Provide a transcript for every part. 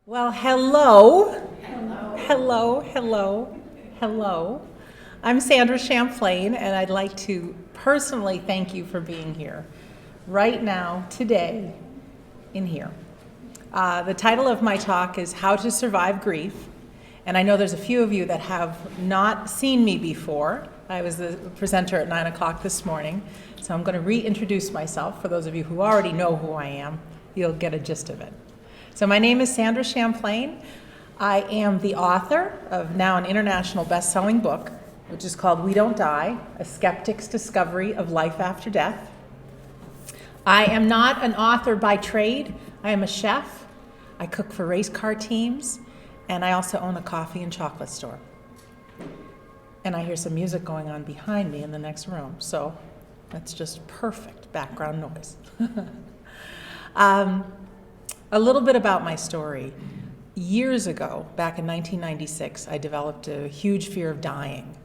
Well, hello. Hello. Hello, hello, hello. I'm Sandra Champlain, and I'd like to personally thank you for being here right now, today, in here. The title of my talk is How to Survive Grief, and I know there's a few of you that have not seen me before. I was the presenter at 9 o'clock this morning, so I'm going to reintroduce myself. For those of you who already know who I am, you'll get a gist of it. So my name is Sandra Champlain. I am the author of now an international best-selling book, which is called We Don't Die, A Skeptic's Discovery of Life After Death. I am not an author by trade. I am a chef. I cook for race car teams, and I also own a coffee and chocolate store. And I hear some music going on behind me in the next room, so that's just perfect background noise. A little bit about my story. Years ago, back in 1996, I developed a huge fear of dying.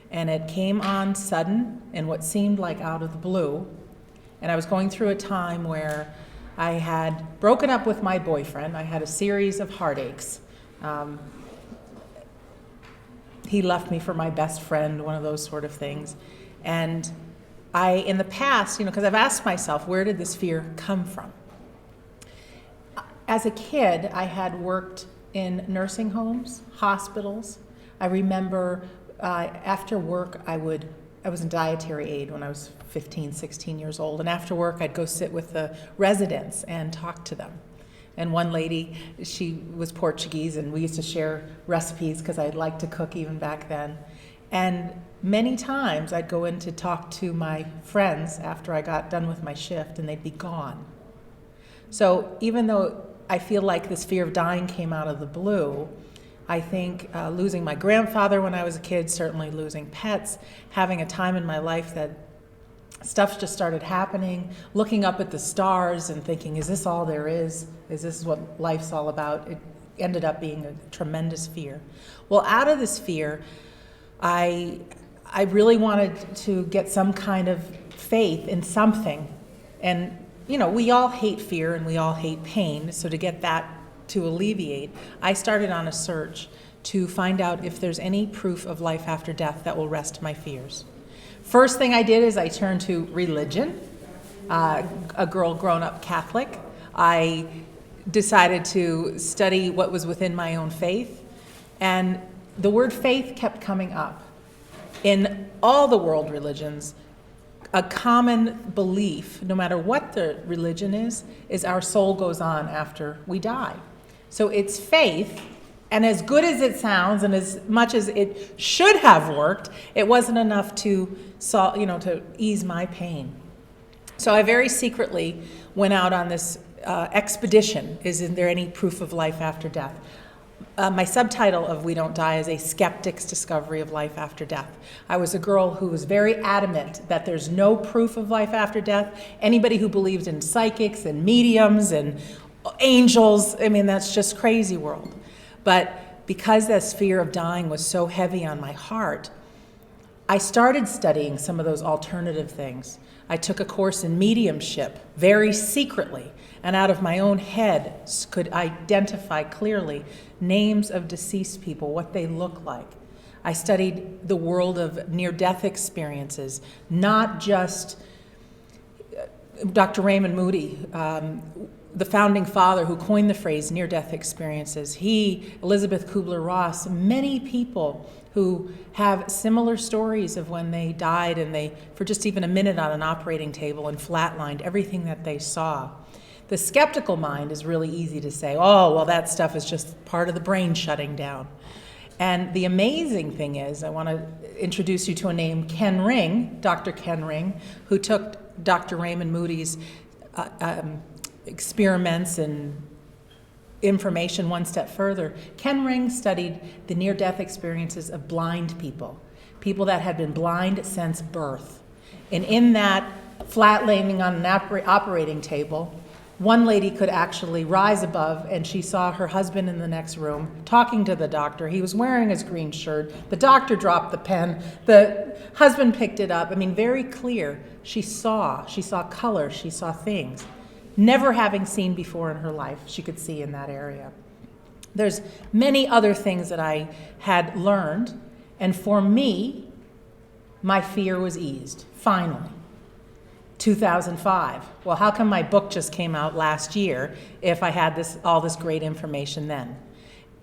And it came on sudden and what seemed like out of the blue. And I was going through a time where I had broken up with my boyfriend. I had a series of heartaches. He left me for my best friend, one of those sort of things. And in the past, because I've asked myself, where did this fear come from? As a kid, I had worked in nursing homes, hospitals. I remember after work, I was in dietary aid when I was 15, 16 years old. And after work, I'd go sit with the residents and talk to them. And one lady, she was Portuguese, and we used to share recipes because I liked to cook even back then. And many times I'd go in to talk to my friends after I got done with my shift, and they'd be gone. So even though I feel like this fear of dying came out of the blue, I think losing my grandfather when I was a kid, certainly losing pets, having a time in my life that stuff just started happening, looking up at the stars and thinking, is this all there is? Is this what life's all about? It ended up being a tremendous fear. Well, out of this fear, I really wanted to get some kind of faith in something. And we all hate fear and we all hate pain, so to get that to alleviate, I started on a search to find out if there's any proof of life after death that will rest my fears. First thing I did is I turned to religion. A girl grown up Catholic, I decided to study what was within my own faith, and the word faith kept coming up. In all the world religions, a common belief, no matter what the religion is our soul goes on after we die. So it's faith, and as good as it sounds and as much as it should have worked, it wasn't enough to to ease my pain. So I very secretly went out on this expedition. Is there any proof of life after death? My subtitle of We Don't Die is A Skeptic's Discovery of Life After Death. I was a girl who was very adamant that there's no proof of life after death. Anybody who believed in psychics and mediums and angels, that's just crazy world. But because this fear of dying was so heavy on my heart, I started studying some of those alternative things. I took a course in mediumship very secretly, and out of my own head could identify clearly names of deceased people, what they look like. I studied the world of near-death experiences, not just Dr. Raymond Moody, the founding father who coined the phrase near-death experiences. He, Elizabeth Kubler-Ross, many people who have similar stories of when they died and they, for just even a minute on an operating table and flatlined everything that they saw. The skeptical mind is really easy to say, oh, well, that stuff is just part of the brain shutting down. And the amazing thing is, I want to introduce you to a name, Ken Ring, Dr. Ken Ring, who took Dr. Raymond Moody's experiments and information one step further. Ken Ring studied the near-death experiences of blind people, people that had been blind since birth. And in that flat landing on an operating table, one lady could actually rise above, and she saw her husband in the next room talking to the doctor. He was wearing his green shirt. The doctor dropped the pen. The husband picked it up. Very clear. She saw color. She saw things. Never having seen before in her life, she could see in that area. There's many other things that I had learned, and for me, my fear was eased, finally. 2005. Well, how come my book just came out last year if I had all this great information then?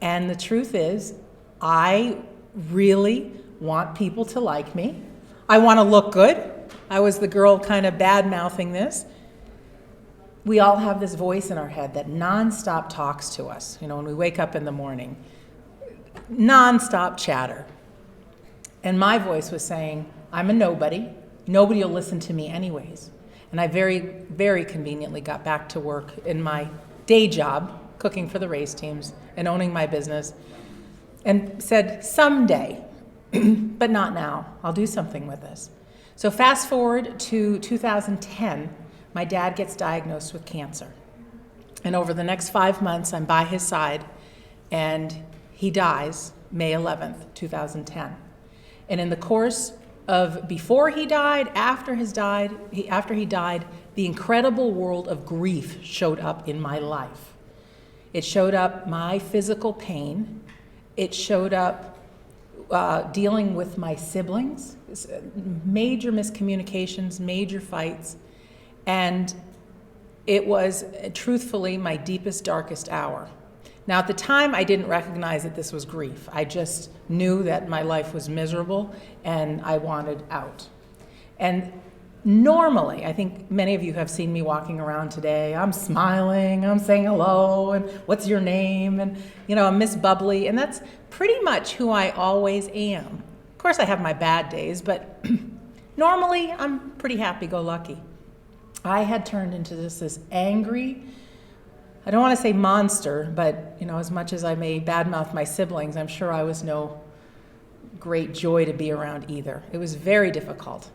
And the truth is, I really want people to like me. I want to look good. I was the girl kind of bad-mouthing this. We all have this voice in our head that nonstop talks to us, when we wake up in the morning. Nonstop chatter. And my voice was saying, I'm a nobody. Nobody will listen to me anyways. And I very, very conveniently got back to work in my day job, cooking for the race teams and owning my business, and said, someday, but not now. I'll do something with this. So fast forward to 2010, my dad gets diagnosed with cancer. And over the next 5 months, I'm by his side, and he dies May 11th, 2010. And in the course of before he died, after he died, the incredible world of grief showed up in my life. It showed up my physical pain. It showed up dealing with my siblings, major miscommunications, major fights. And it was truthfully my deepest, darkest hour. Now, at the time, I didn't recognize that this was grief. I just knew that my life was miserable and I wanted out. And normally, I think many of you have seen me walking around today. I'm smiling, I'm saying hello, and what's your name? And, I'm Miss Bubbly, and that's pretty much who I always am. Of course, I have my bad days, but normally, I'm pretty happy-go-lucky. I had turned into this angry, I don't want to say monster, but, as much as I may badmouth my siblings, I'm sure I was no great joy to be around either. It was very difficult.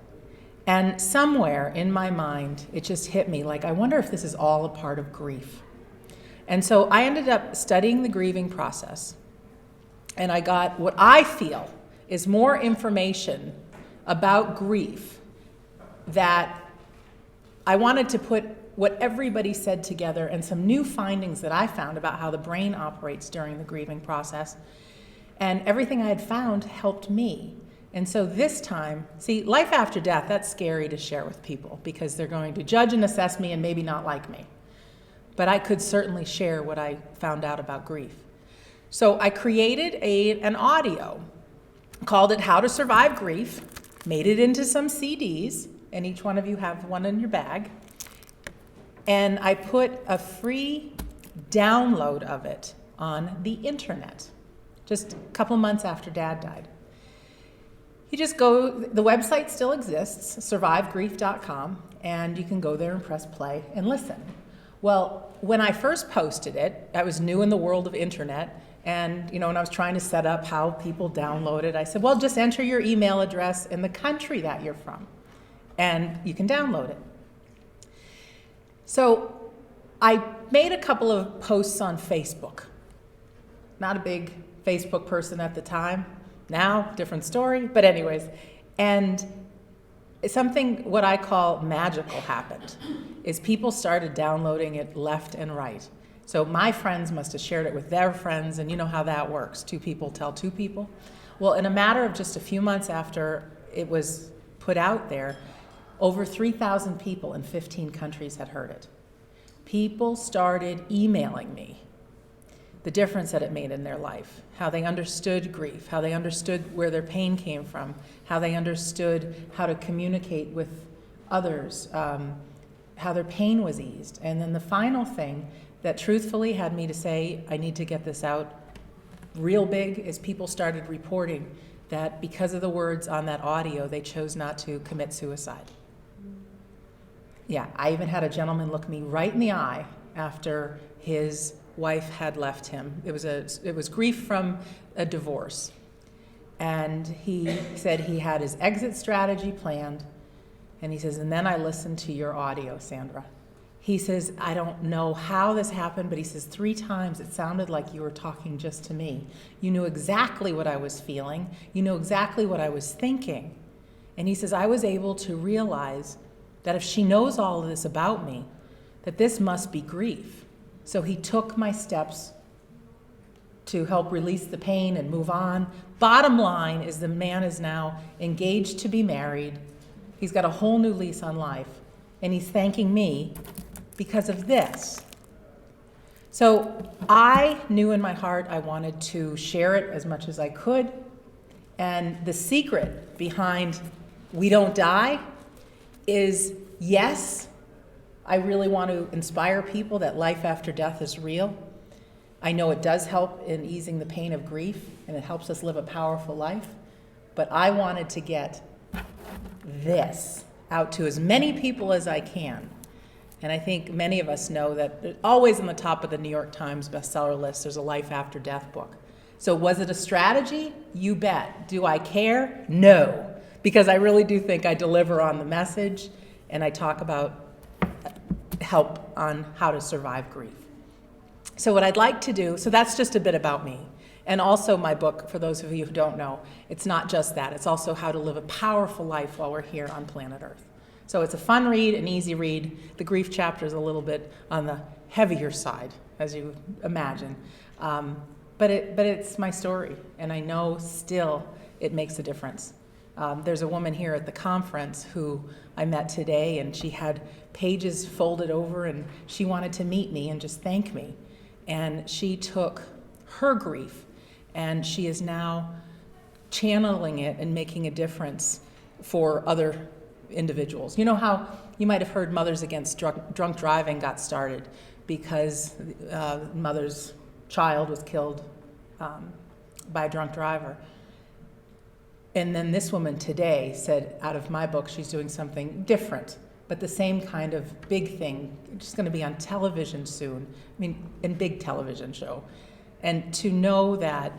And somewhere in my mind, it just hit me like, I wonder if this is all a part of grief. And so I ended up studying the grieving process, and I got what I feel is more information about grief that I wanted to put what everybody said together and some new findings that I found about how the brain operates during the grieving process. And everything I had found helped me. And so this time, see, life after death, that's scary to share with people because they're going to judge and assess me and maybe not like me. But I could certainly share what I found out about grief. So I created an audio, called it How to Survive Grief, made it into some CDs, and each one of you have one in your bag. And I put a free download of it on the internet, just a couple months after Dad died. You just go, the website still exists, survivegrief.com, and you can go there and press play and listen. Well, when I first posted it, I was new in the world of internet, and when I was trying to set up how people download it, I said, well, just enter your email address in the country that you're from, and you can download it. So I made a couple of posts on Facebook. Not a big Facebook person at the time. Now, different story, but anyways. And something, what I call magical, happened, is people started downloading it left and right. So my friends must have shared it with their friends, and you know how that works. 2 people tell 2 people. Well, in a matter of just a few months after it was put out there, over 3,000 people in 15 countries had heard it. People started emailing me the difference that it made in their life, how they understood grief, how they understood where their pain came from, how they understood how to communicate with others, how their pain was eased. And then the final thing that truthfully had me to say, I need to get this out real big, is people started reporting that because of the words on that audio, they chose not to commit suicide. Yeah, I even had a gentleman look me right in the eye after his wife had left him. It was grief from a divorce. And he said he had his exit strategy planned. And he says, and then I listened to your audio, Sandra. He says, I don't know how this happened, but he says 3 times it sounded like you were talking just to me. You knew exactly what I was feeling. You knew exactly what I was thinking. And he says, I was able to realize that if she knows all of this about me, that this must be grief. So he took my steps to help release the pain and move on. Bottom line is the man is now engaged to be married. He's got a whole new lease on life, and he's thanking me because of this. So I knew in my heart I wanted to share it as much as I could. And the secret behind We Don't Die is, yes, I really want to inspire people that life after death is real. I know it does help in easing the pain of grief, and it helps us live a powerful life. But I wanted to get this out to as many people as I can. And I think many of us know that always on the top of the New York Times bestseller list, there's a life after death book. So was it a strategy? You bet. Do I care? No. Because I really do think I deliver on the message, and I talk about help on how to survive grief. So what I'd like to do, so that's just a bit about me. And also my book, for those of you who don't know, it's not just that. It's also how to live a powerful life while we're here on planet Earth. So it's a fun read, an easy read. The grief chapter is a little bit on the heavier side, as you imagine. But it's my story, and I know still it makes a difference. There's a woman here at the conference who I met today, and she had pages folded over, and she wanted to meet me and just thank me. And she took her grief, and she is now channeling it and making a difference for other individuals. You know how you might have heard Mothers Against Drunk Driving got started because mother's child was killed by a drunk driver. And then this woman today said, out of my book, she's doing something different, but the same kind of big thing. It's going to be on television soon, in big television show. And to know that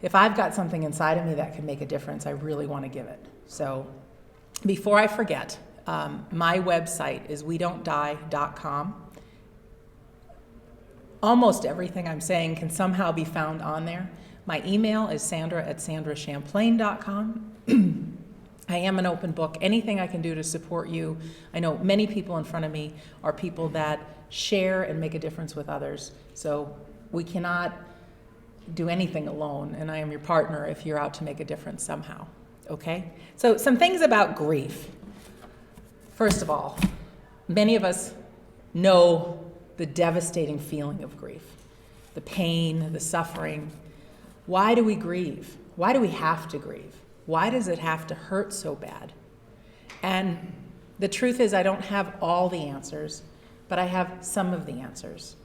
if I've got something inside of me that can make a difference, I really want to give it. So before I forget, my website is wedon'tdie.com. Almost everything I'm saying can somehow be found on there. My email is sandra@sandrachamplain.com. I am an open book. Anything I can do to support you. I know many people in front of me are people that share and make a difference with others. So we cannot do anything alone, and I am your partner if you're out to make a difference somehow. Okay? So some things about grief. First of all, many of us know the devastating feeling of grief, the pain, the suffering. Why do we grieve? Why do we have to grieve? Why does it have to hurt so bad? And the truth is I don't have all the answers, but I have some of the answers.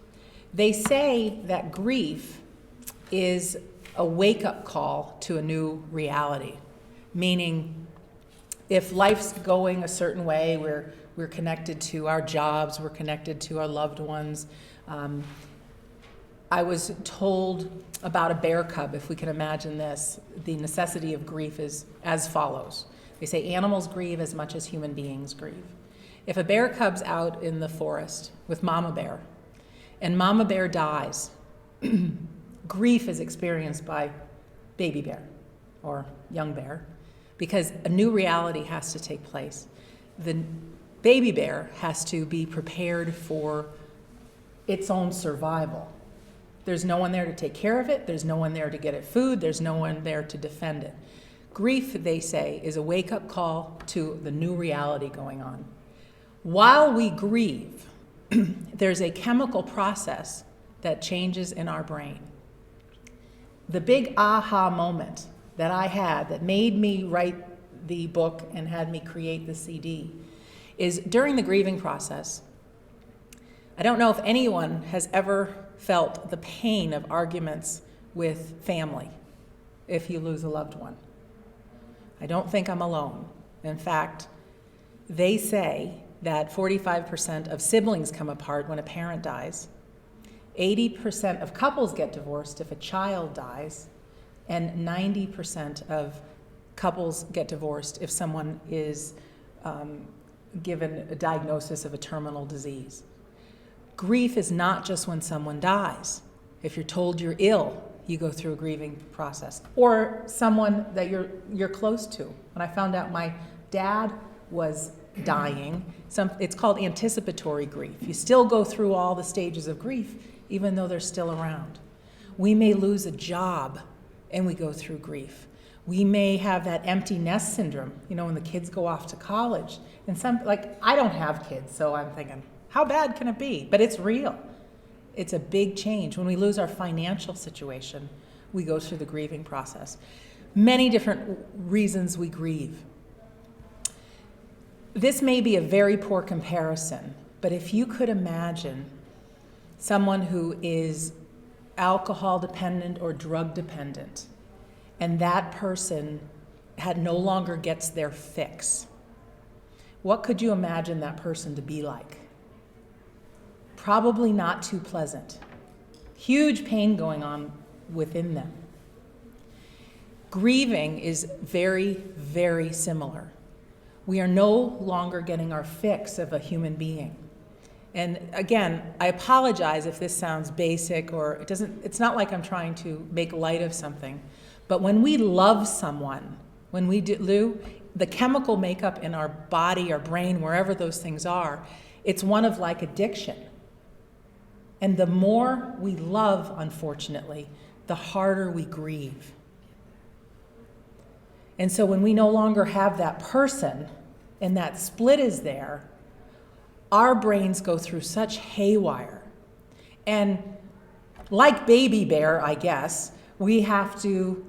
They say that grief is a wake-up call to a new reality, meaning if life's going a certain way, we're connected to our jobs, we're connected to our loved ones. I was told about a bear cub, if we can imagine this. The necessity of grief is as follows. They say animals grieve as much as human beings grieve. If a bear cub's out in the forest with mama bear, and mama bear dies, grief is experienced by baby bear or young bear, because a new reality has to take place. The baby bear has to be prepared for its own survival. There's no one there to take care of it. There's no one there to get it food. There's no one there to defend it. Grief, they say, is a wake-up call to the new reality going on. While we grieve, there's a chemical process that changes in our brain. The big aha moment that I had that made me write the book and had me create the CD is during the grieving process. I don't know if anyone has ever felt the pain of arguments with family if you lose a loved one. I don't think I'm alone. In fact, they say that 45% of siblings come apart when a parent dies. 80% of couples get divorced if a child dies, and 90% of couples get divorced if someone is given a diagnosis of a terminal disease. Grief is not just when someone dies. If you're told you're ill, you go through a grieving process. Or someone that you're close to. When I found out my dad was dying, it's called anticipatory grief. You still go through all the stages of grief, even though they're still around. We may lose a job and we go through grief. We may have that empty nest syndrome, when the kids go off to college. And I don't have kids, so I'm thinking, how bad can it be? But it's real. It's a big change. When we lose our financial situation, we go through the grieving process. Many different reasons we grieve. This may be a very poor comparison, but if you could imagine someone who is alcohol dependent or drug dependent, and that person no longer gets their fix, what could you imagine that person to be like? Probably not too pleasant. Huge pain going on within them. Grieving is very, very similar. We are no longer getting our fix of a human being. And again, I apologize if this sounds basic or it's not like I'm trying to make light of something. But when we love someone, when we do, the chemical makeup in our body, our brain, wherever those things are, it's one of like addiction. And the more we love, unfortunately, the harder we grieve. And so when we no longer have that person and that split is there, our brains go through such haywire. And like Baby Bear, I guess, we have to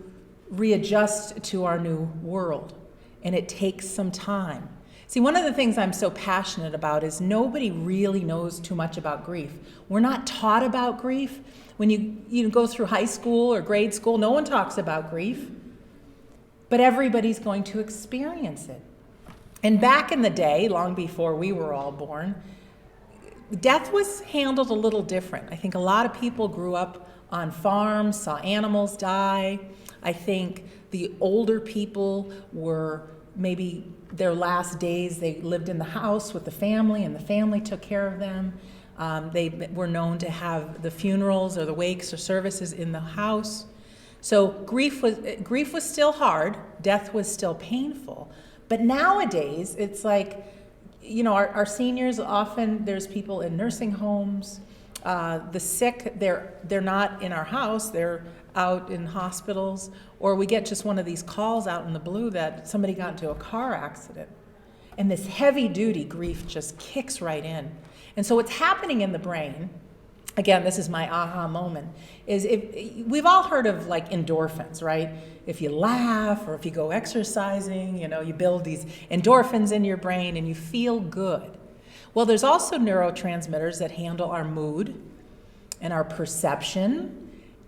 readjust to our new world. And it takes some time. See, one of the things I'm so passionate about is nobody really knows too much about grief. We're not taught about grief. When you go through high school or grade school, no one talks about grief. But everybody's going to experience it. And back in the day, long before we were all born, death was handled a little different. I think a lot of people grew up on farms, saw animals die. I think the older people were maybe their last days, they lived in the house with the family and the family took care of them. They were known to have the funerals or the wakes or services in the house. So grief was still hard, death was still painful. But nowadays, it's like, our seniors, often there's people in nursing homes. The sick, they're not in our house, they're out in hospitals. Or we get just one of these calls out in the blue that somebody got into a car accident. And this heavy duty grief just kicks right in. And so what's happening in the brain, again, this is my aha moment, is we've all heard of like endorphins, right? If you laugh or if you go exercising, you build these endorphins in your brain and you feel good. Well, there's also neurotransmitters that handle our mood and our perception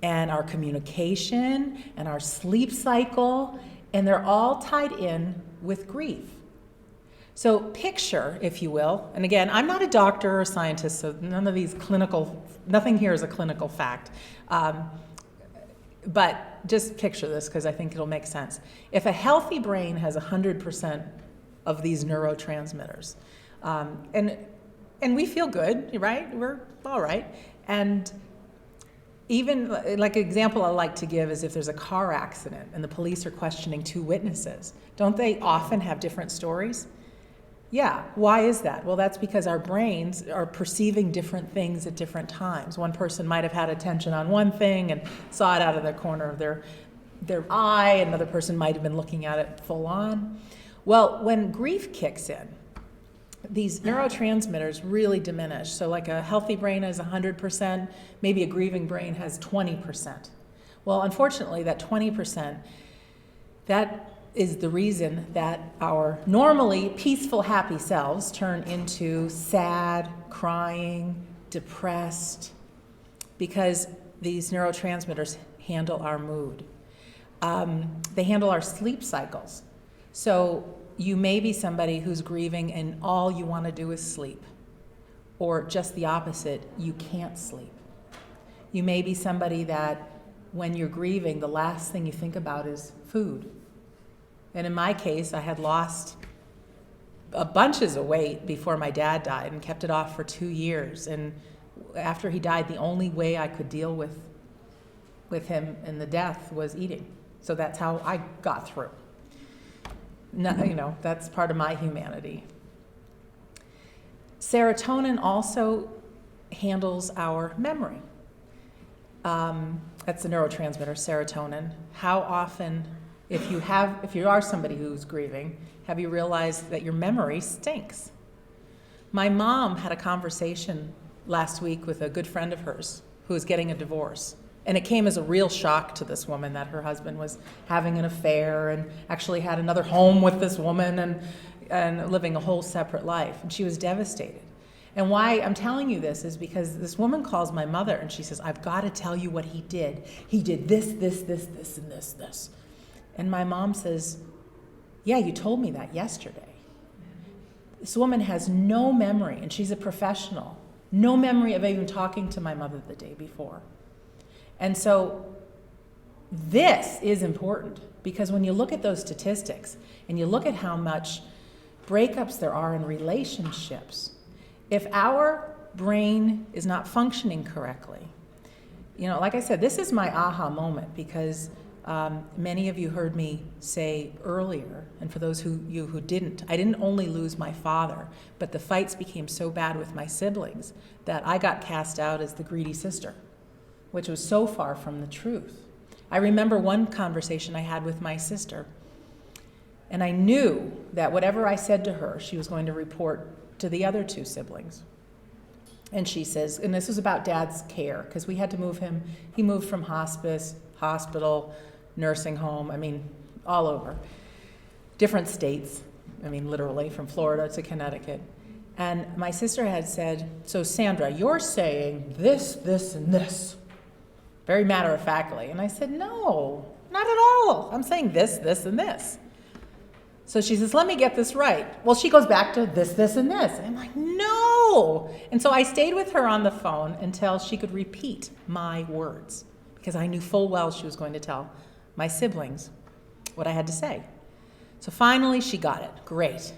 and our communication and our sleep cycle, and they're all tied in with grief. So picture, if you will, and again, I'm not a doctor or a scientist, so nothing here is a clinical fact. But just picture this because I think it'll make sense. If a healthy brain has 100% of these neurotransmitters, and we feel good, right? We're all right. And even like an example I like to give is if there's a car accident and the police are questioning two witnesses, don't they often have different stories? Yeah, why is that? Well, that's because our brains are perceiving different things at different times. One person might have had attention on one thing and saw it out of the corner of their eye. Another person might have been looking at it full on. Well, when grief kicks in, these neurotransmitters really diminish. So like a healthy brain has 100%, maybe a grieving brain has 20%. Well, unfortunately, that 20%, that is the reason that our normally peaceful, happy selves turn into sad, crying, depressed, because these neurotransmitters handle our mood. They handle our sleep cycles. So you may be somebody who's grieving and all you want to do is sleep, or just the opposite, you can't sleep. You may be somebody that when you're grieving, the last thing you think about is food. And in my case, I had lost bunches of weight before my dad died and kept it off for 2 years. And after he died, the only way I could deal with him and the death was eating. So that's how I got through. No, that's part of my humanity. Serotonin also handles our memory. That's the neurotransmitter, serotonin. How often, if you are somebody who's grieving, have you realized that your memory stinks? My mom had a conversation last week with a good friend of hers who was getting a divorce. And it came as a real shock to this woman that her husband was having an affair and actually had another home with this woman and living a whole separate life. And she was devastated. And why I'm telling you this is because this woman calls my mother and she says, I've got to tell you what he did. He did this, and this. And my mom says, yeah, you told me that yesterday. This woman has no memory, and she's a professional, no memory of even talking to my mother the day before. And so this is important because when you look at those statistics and you look at how much breakups there are in relationships, if our brain is not functioning correctly, like I said, this is my aha moment because many of you heard me say earlier, and for those who didn't, I didn't only lose my father, but the fights became so bad with my siblings that I got cast out as the greedy sister, which was so far from the truth. I remember one conversation I had with my sister, and I knew that whatever I said to her, she was going to report to the other two siblings. And she says, and this was about Dad's care, because we had to move him. He moved from hospice, hospital, nursing home, all over. Different states, literally, from Florida to Connecticut. And my sister had said, so Sandra, you're saying this, and this. Very matter-of-factly. And I said, no, not at all. I'm saying this, and this. So she says, let me get this right. Well, she goes back to this, and this. And I'm like, no. And so I stayed with her on the phone until she could repeat my words, because I knew full well she was going to tell my siblings what I had to say. So finally she got it. Great.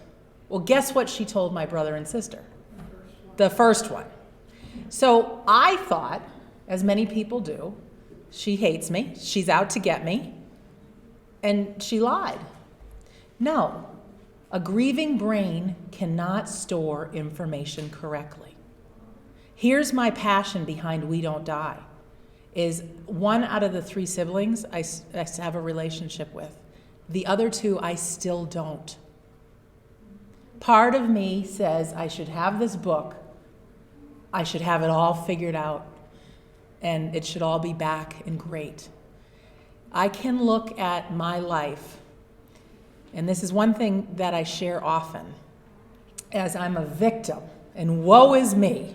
Well, guess what she told my brother and sister? The first one. So I thought, as many people do, she hates me, she's out to get me, and she lied. No, a grieving brain cannot store information correctly. Here's my passion behind We Don't Die, is one out of the three siblings I have a relationship with. The other two I still don't. Part of me says I should have this book, I should have it all figured out, and it should all be back and great. I can look at my life, and this is one thing that I share often, as I'm a victim, and woe is me.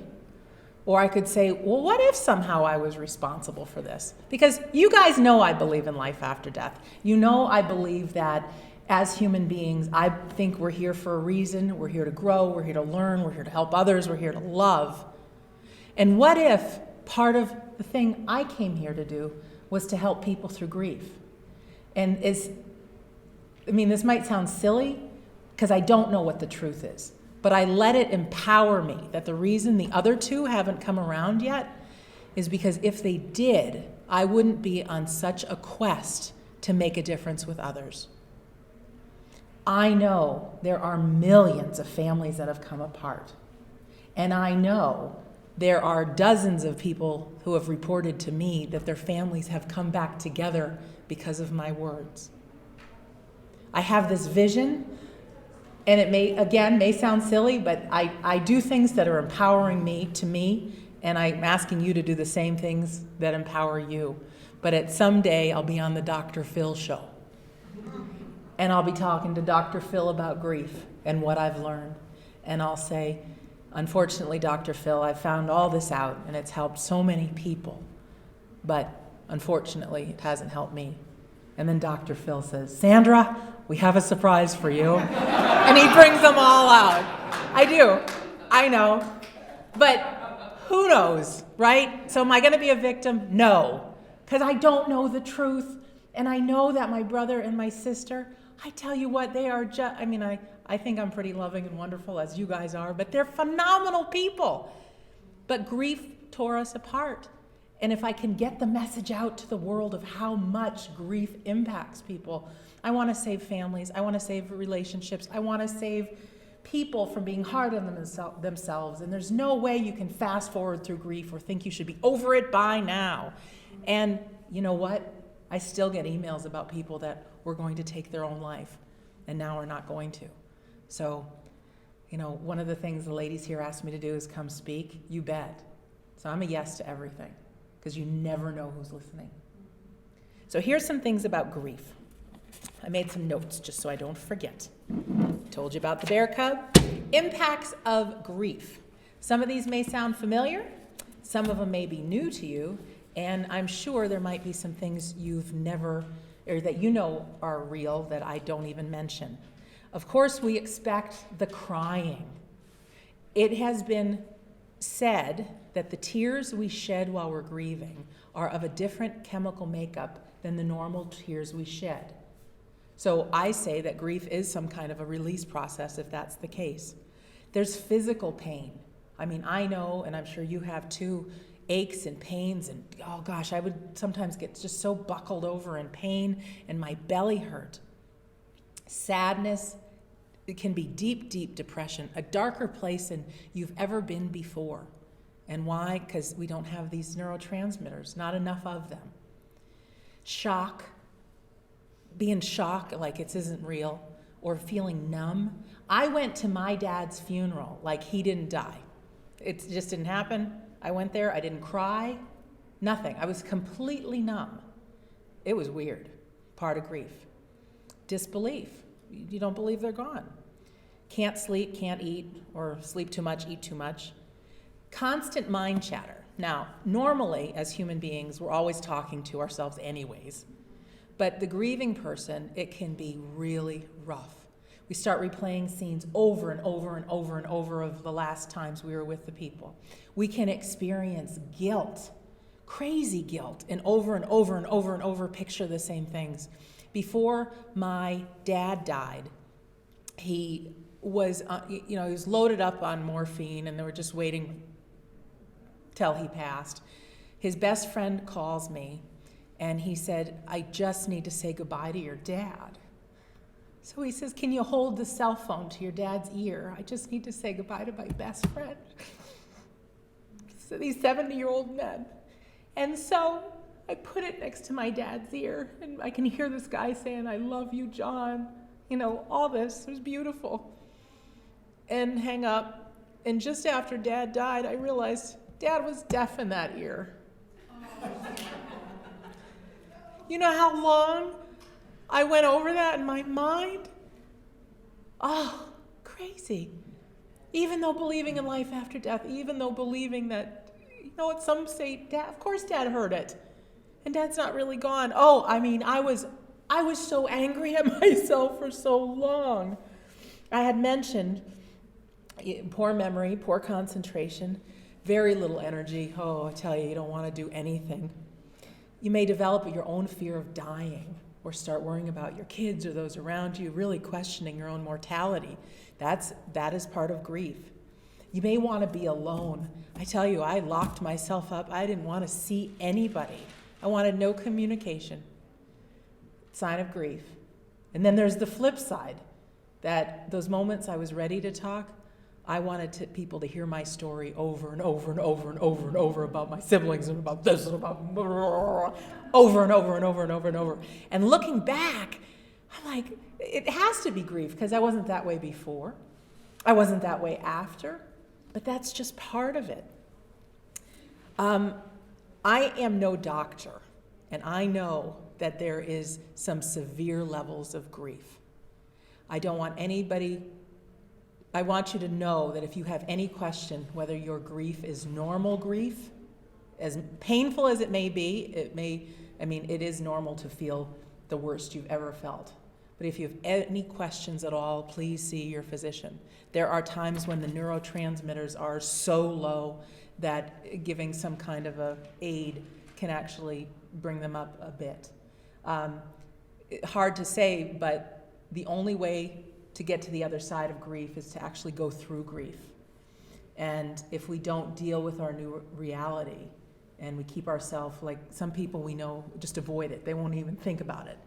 Or I could say, well, what if somehow I was responsible for this? Because you guys know I believe in life after death. You know I believe that as human beings, I think we're here for a reason. We're here to grow, we're here to learn, we're here to help others, we're here to love. And what if part of the thing I came here to do was to help people through grief? And this might sound silly, because I don't know what the truth is. But I let it empower me that the reason the other two haven't come around yet is because if they did, I wouldn't be on such a quest to make a difference with others. I know there are millions of families that have come apart. And I know there are dozens of people who have reported to me that their families have come back together because of my words. I have this vision. And it may sound silly, but I do things that are empowering me, and I'm asking you to do the same things that empower you. But someday I'll be on the Dr. Phil show. And I'll be talking to Dr. Phil about grief and what I've learned. And I'll say, unfortunately, Dr. Phil, I've found all this out, and it's helped so many people. But unfortunately, it hasn't helped me. And then Dr. Phil says, Sandra, we have a surprise for you. And he brings them all out. I do. I know. But who knows, right? So am I going to be a victim? No. Because I don't know the truth. And I know that my brother and my sister, I tell you what, they are just, I think I'm pretty loving and wonderful, as you guys are, but they're phenomenal people. But grief tore us apart. And if I can get the message out to the world of how much grief impacts people, I want to save families, I want to save relationships, I want to save people from being hard on themselves. And there's no way you can fast forward through grief or think you should be over it by now. And you know what? I still get emails about people that were going to take their own life and now are not going to. So, one of the things the ladies here asked me to do is come speak. You bet. So I'm a yes to everything because you never know who's listening. So here's some things about grief. I made some notes just so I don't forget. Told you about the bear cub. Impacts of grief. Some of these may sound familiar. Some of them may be new to you. And I'm sure there might be some things you've never, or that you know are real that I don't even mention. Of course, we expect the crying. It has been said that the tears we shed while we're grieving are of a different chemical makeup than the normal tears we shed. So I say that grief is some kind of a release process if that's the case. There's physical pain. I mean, I know, and I'm sure you have too, aches and pains, and oh gosh, I would sometimes get just so buckled over in pain and my belly hurt. Sadness, it can be deep, deep depression, a darker place than you've ever been before. And why? Because we don't have these neurotransmitters, not enough of them. Shock, being shocked like it isn't real, or feeling numb. I went to my dad's funeral like he didn't die. It just didn't happen. I went there, I didn't cry, nothing. I was completely numb. It was weird, part of grief. Disbelief, you don't believe they're gone. Can't sleep, can't eat, or sleep too much, eat too much. Constant mind chatter. Now, normally as human beings, we're always talking to ourselves anyways. But the grieving person, it can be really rough. We start replaying scenes over and over and over and over of the last times we were with the people. We can experience guilt, crazy guilt, and over and over and over and over picture the same things. Before my dad died, he was, he was loaded up on morphine, and they were just waiting till he passed. His best friend calls me, and he said, "I just need to say goodbye to your dad." So he says, "Can you hold the cell phone to your dad's ear? I just need to say goodbye to my best friend." So these 70-year-old men. And so I put it next to my dad's ear, and I can hear this guy saying, "I love you, John." All this. It was beautiful. And hang up. And just after Dad died, I realized Dad was deaf in that ear. You know how long I went over that in my mind? Oh, crazy. Even though believing in life after death, even though believing that, what some say, Dad, of course Dad heard it. And Dad's not really gone. Oh, I was so angry at myself for so long. I had mentioned poor memory, poor concentration, very little energy. Oh, I tell you, you don't want to do anything. You may develop your own fear of dying or start worrying about your kids or those around you, really questioning your own mortality. That is part of grief. You may want to be alone. I tell you, I locked myself up. I didn't want to see anybody. I wanted no communication. Sign of grief. And then there's the flip side, that those moments I was ready to talk, I wanted people to hear my story over and over and over and over and over about my siblings and about this and about over and over and over and over and over. And looking back, I'm like, it has to be grief because I wasn't that way before. I wasn't that way after, but that's just part of it. I am no doctor, and I know that there is some severe levels of grief. I want you to know that if you have any question whether your grief is normal grief, as painful as it may be, it is normal to feel the worst you've ever felt. But if you have any questions at all, please see your physician. There are times when the neurotransmitters are so low that giving some kind of a aid can actually bring them up a bit. Hard to say, but the only way to get to the other side of grief is to actually go through grief. And if we don't deal with our new reality and we keep ourselves, like some people we know just avoid it, they won't even think about it.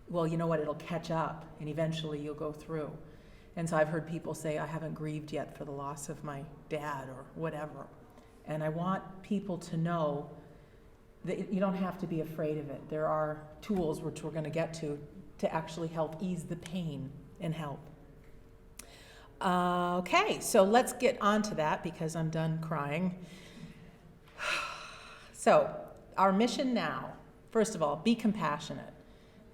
Well, you know what, it'll catch up and eventually you'll go through. And so I've heard people say, I haven't grieved yet for the loss of my dad or whatever. And I want people to know You don't have to be afraid of it. There are tools, which we're going to get to actually help ease the pain and help. Okay, so let's get on to that because I'm done crying. So, our mission now, first of all, be compassionate.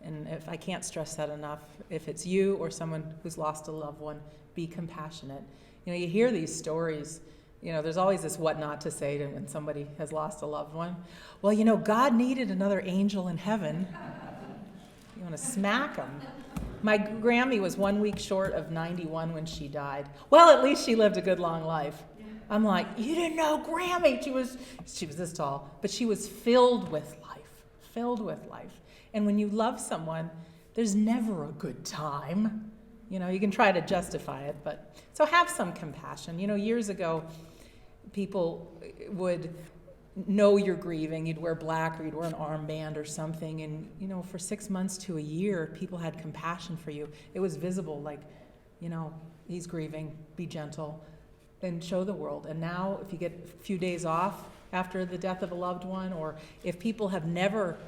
And if I can't stress that enough, if it's you or someone who's lost a loved one, be compassionate. You know, you hear these stories, you know, there's always this what not to say to when somebody has lost a loved one. Well, you know, God needed another angel in heaven. You want to smack them. My Grammy was 1 week short of 91 when she died. Well, at least she lived a good long life. I'm like, you didn't know Grammy. She was this tall, but she was filled with life. And when you love someone, there's never a good time. You know, you can try to justify it, but so have some compassion. You know, years ago, people would know you're grieving. You'd wear black or you'd wear an armband or something. And, you know, for 6 months to a year, people had compassion for you. It was visible, like, you know, he's grieving, be gentle, and show the world. And now, if you get a few days off after the death of a loved one, or if people have never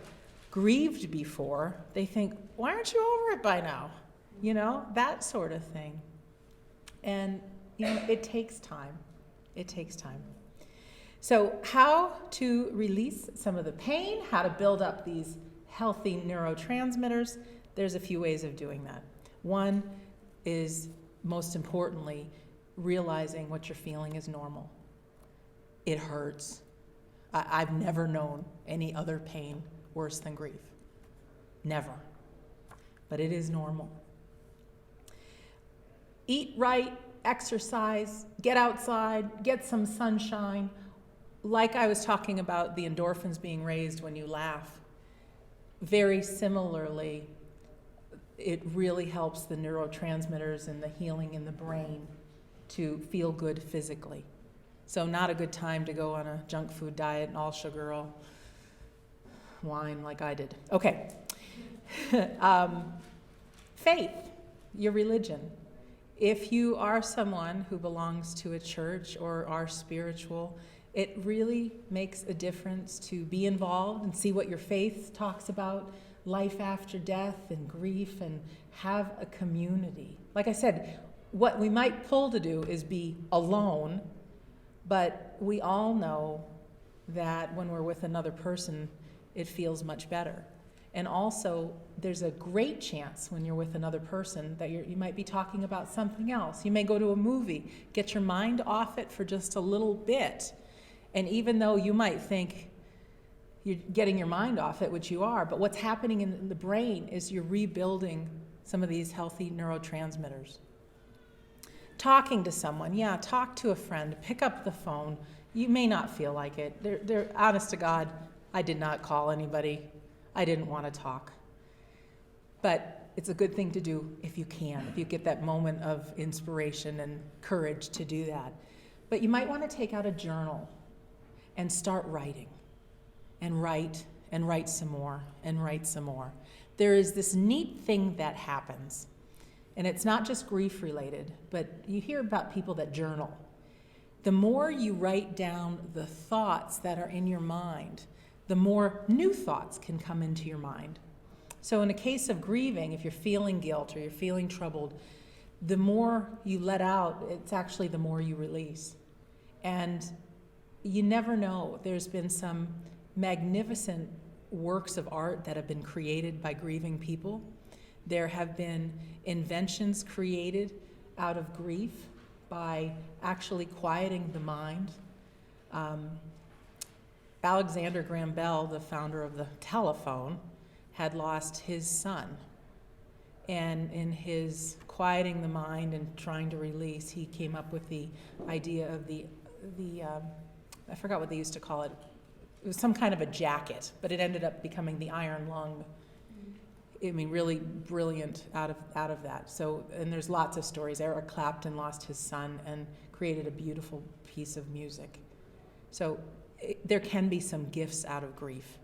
grieved before, they think, why aren't you over it by now? You know, that sort of thing. And, you know, it takes time. It takes time. So how to release some of the pain, how to build up these healthy neurotransmitters, there's a few ways of doing that. One is, most importantly, realizing what you're feeling is normal. It hurts. I've never known any other pain worse than grief. Never. But it is normal. Eat right, exercise, get outside, get some sunshine. Like I was talking about the endorphins being raised when you laugh, very similarly, it really helps the neurotransmitters and the healing in the brain to feel good physically. So not a good time to go on a junk food diet and all sugar, all wine like I did. Okay. Faith, your religion. If you are someone who belongs to a church or are spiritual, it really makes a difference to be involved and see what your faith talks about, life after death and grief, and have a community. Like I said, what we might pull to do is be alone, but we all know that when we're with another person, it feels much better. And also, there's a great chance when you're with another person that you might be talking about something else. You may go to a movie, get your mind off it for just a little bit. And even though you might think you're getting your mind off it, which you are, but what's happening in the brain is you're rebuilding some of these healthy neurotransmitters. Talking to someone, yeah, talk to a friend, pick up the phone. You may not feel like it. They're honest to God, I did not call anybody. I didn't want to talk. But it's a good thing to do if you can, if you get that moment of inspiration and courage to do that. But you might want to take out a journal and start writing, and write some more, and write some more. There is this neat thing that happens, and it's not just grief related, but you hear about people that journal. The more you write down the thoughts that are in your mind, the more new thoughts can come into your mind. So in a case of grieving, if you're feeling guilt or you're feeling troubled, the more you let out, it's actually the more you release. And you never know. There's been some magnificent works of art that have been created by grieving people. There have been inventions created out of grief by actually quieting the mind. Alexander Graham Bell, the founder of the telephone, had lost his son. And in his quieting the mind and trying to release, he came up with the idea of the I forgot what they used to call it. It was some kind of a jacket, but it ended up becoming the iron lung. I mean, really brilliant out of that. So, and there's lots of stories. Eric Clapton lost his son and created a beautiful piece of music. So there can be some gifts out of grief.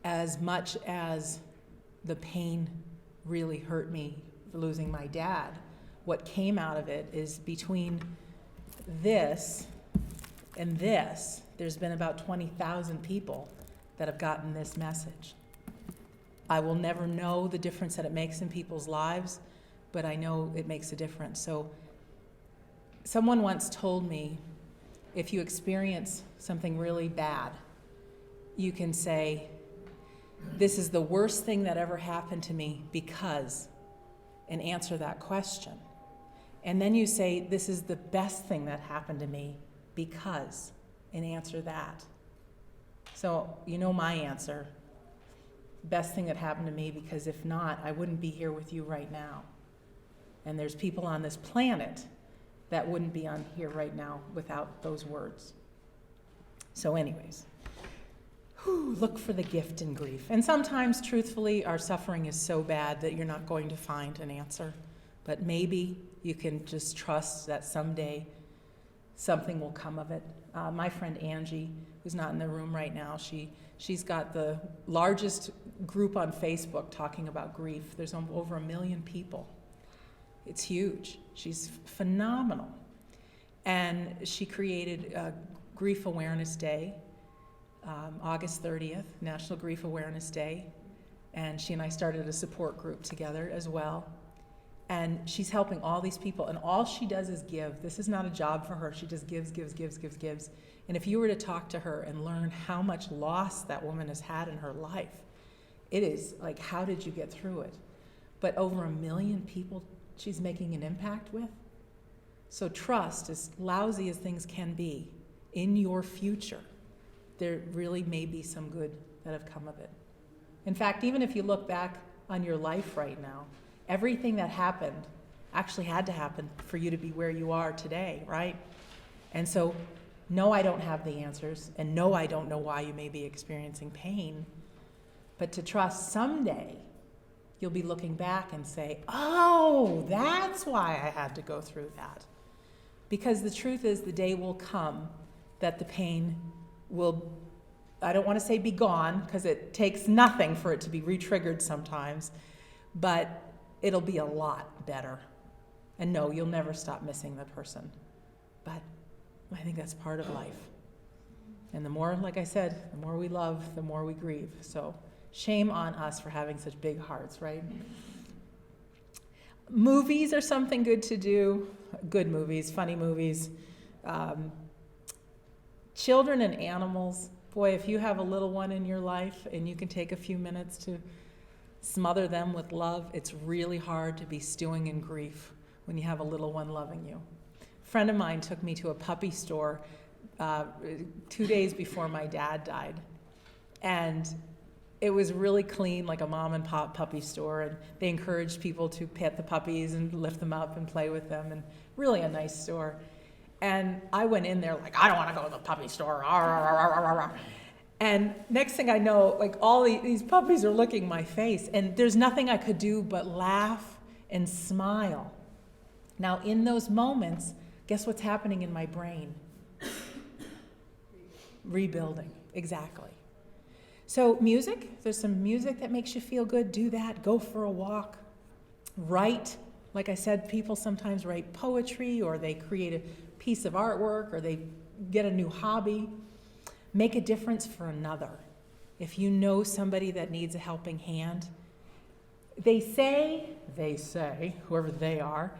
As much as the pain really hurt me for losing my dad, what came out of it is between this and this, there's been about 20,000 people that have gotten this message. I will never know the difference that it makes in people's lives, but I know it makes a difference. So someone once told me, if you experience something really bad, you can say, this is the worst thing that ever happened to me because, and answer that question. And then you say, this is the best thing that happened to me because, and answer that. So you know my answer. Best thing that happened to me, because if not, I wouldn't be here with you right now. And there's people on this planet that wouldn't be on here right now without those words. So anyways, look for the gift in grief. And sometimes, truthfully, our suffering is so bad that you're not going to find an answer. But maybe you can just trust that someday something will come of it. My friend Angie, who's not in the room right now, she's got the largest group on Facebook talking about grief. There's over 1 million people. It's huge. She's phenomenal. And she created Grief Awareness Day, August 30th, National Grief Awareness Day. And she and I started a support group together as well. And she's helping all these people, and all she does is give. This is not a job for her. She just gives. And if you were to talk to her and learn how much loss that woman has had in her life, it is like, how did you get through it? But over 1 million people she's making an impact with. So trust, as lousy as things can be, in your future, there really may be some good that have come of it. In fact, even if you look back on your life right now, everything that happened actually had to happen for you to be where you are today, right? And so, no, I don't have the answers, and no, I don't know why you may be experiencing pain, but to trust someday you'll be looking back and say, oh, that's why I had to go through that. Because the truth is, the day will come that the pain will, I don't want to say be gone, because it takes nothing for it to be re-triggered sometimes, but it'll be a lot better. And no, you'll never stop missing the person. But I think that's part of life. And the more, like I said, the more we love, the more we grieve. So shame on us for having such big hearts, right? Movies are something good to do. Good movies, funny movies. Children and animals. Boy, if you have a little one in your life and you can take a few minutes to smother them with love, it's really hard to be stewing in grief when you have a little one loving you. A friend of mine took me to a puppy store 2 days before my dad died. And it was really clean, like a mom and pop puppy store. And they encouraged people to pet the puppies and lift them up and play with them. And really a nice store. And I went in there like, I don't want to go to the puppy store. And next thing I know, like all these puppies are licking my face, and there's nothing I could do but laugh and smile. Now, in those moments, guess what's happening in my brain? Rebuilding, exactly. So music, there's some music that makes you feel good. Do that. Go for a walk. Write. Like I said, people sometimes write poetry, or they create a piece of artwork, or they get a new hobby. Make a difference for another. If you know somebody that needs a helping hand, they say, whoever they are,